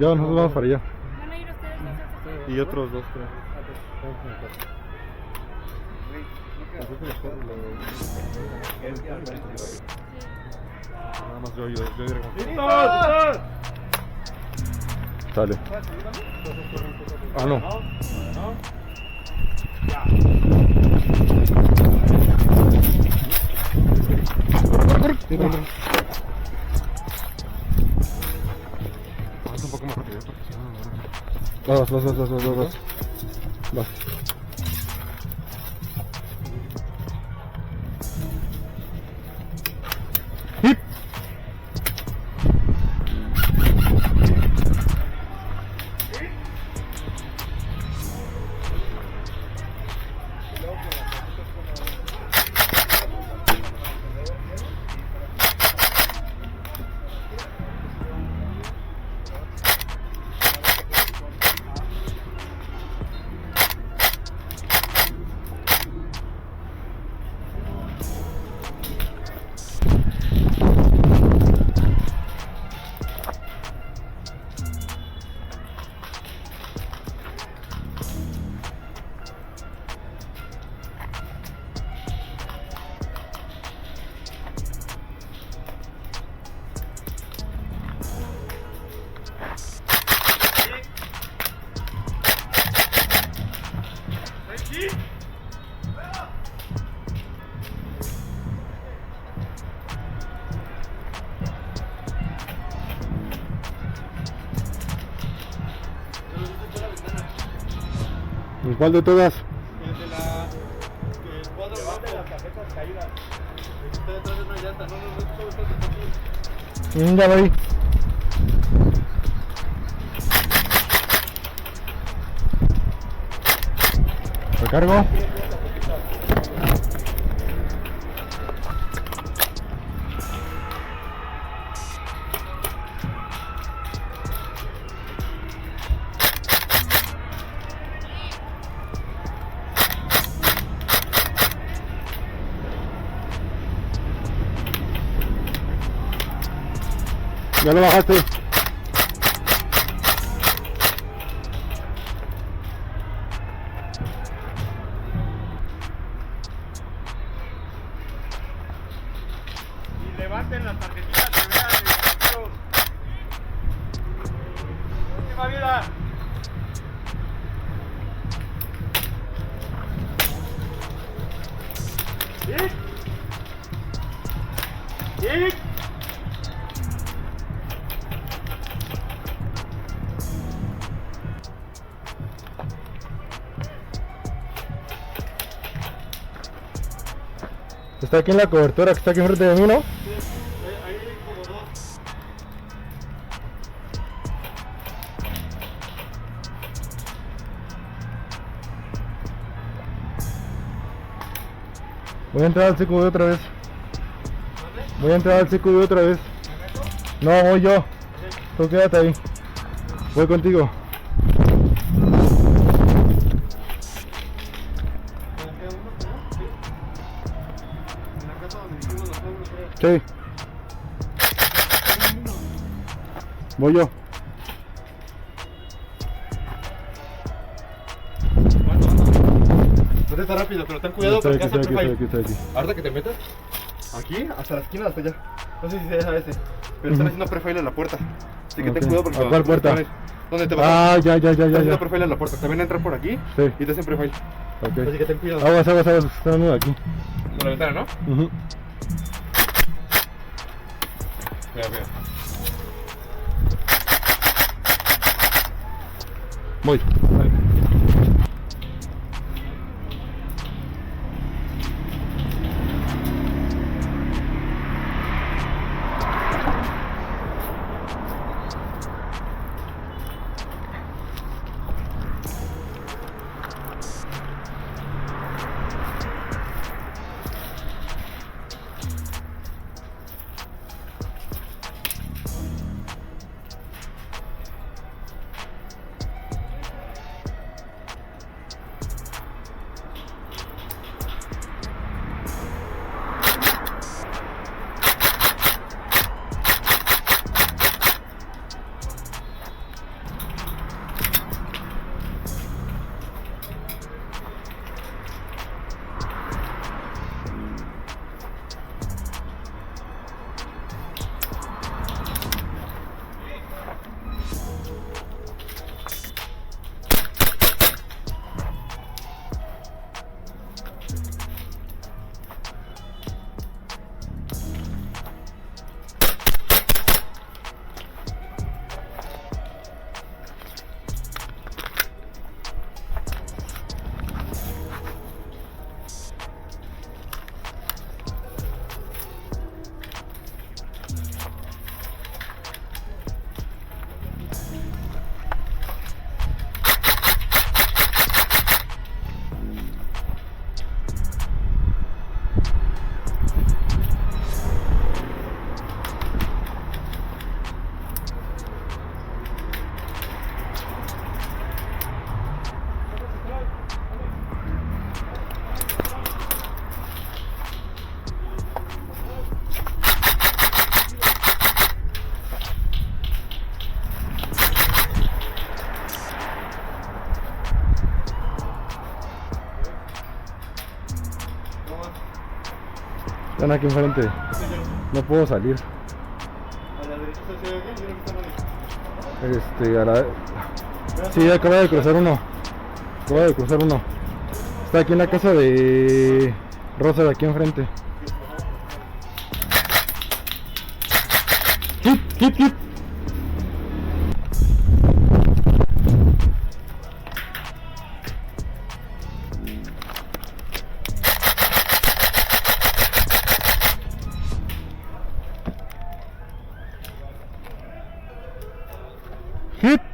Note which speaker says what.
Speaker 1: Ya, nosotros vamos para allá.
Speaker 2: ¿Van a ir ustedes dos?
Speaker 1: Y otros dos, creo. Nada más yo diré como... Sale. Ah, no. Un poco más rápido, porque si no, vas. ¡Hip! ¿Cuál de todas?
Speaker 3: El de la... el cuadro abajo de las tarjetas caídas. Está detrás de una llanta, no,
Speaker 1: Ya voy. Recargo. Ya lo bajaste.
Speaker 3: Y levanten las tarjetitas que vean el campeón. Última vida. ¡Y!
Speaker 1: Está aquí en la cobertura que está aquí enfrente de mí, ¿no?
Speaker 3: Ahí hay como dos.
Speaker 1: Voy a entrar al CQB otra vez. Voy a entrar al CQB otra vez. No, voy yo. Tú quédate ahí. Voy contigo. Sí. Voy yo.
Speaker 3: No está rápido, pero ten cuidado porque
Speaker 1: Estoy
Speaker 3: hace
Speaker 1: aquí.
Speaker 3: ahorita que te metas, aquí, hasta la esquina, hasta allá. No sé si se deja ese, pero están haciendo prefail en la puerta. Así que ten cuidado porque...
Speaker 1: ¿A cuál puerta?
Speaker 3: ¿Dónde te vas?
Speaker 1: Ah, ya.
Speaker 3: Están haciendo prefail en la puerta. Te van a entrar por aquí
Speaker 1: Sí.
Speaker 3: y te hacen prefail.
Speaker 1: Ok.
Speaker 3: Así que ten cuidado.
Speaker 1: Aguas, están aquí.
Speaker 3: Por la ventana, ¿no?
Speaker 1: Ujú.
Speaker 3: Mira.
Speaker 1: Voy. Están aquí enfrente. No puedo salir.
Speaker 3: A la derecha se ve bien, mira que están ahí.
Speaker 1: A la... Sí, acaba de cruzar uno. Acaba de cruzar uno. Está aquí en la casa de Rosa, de aquí enfrente. Hit, hit, hit. Hit.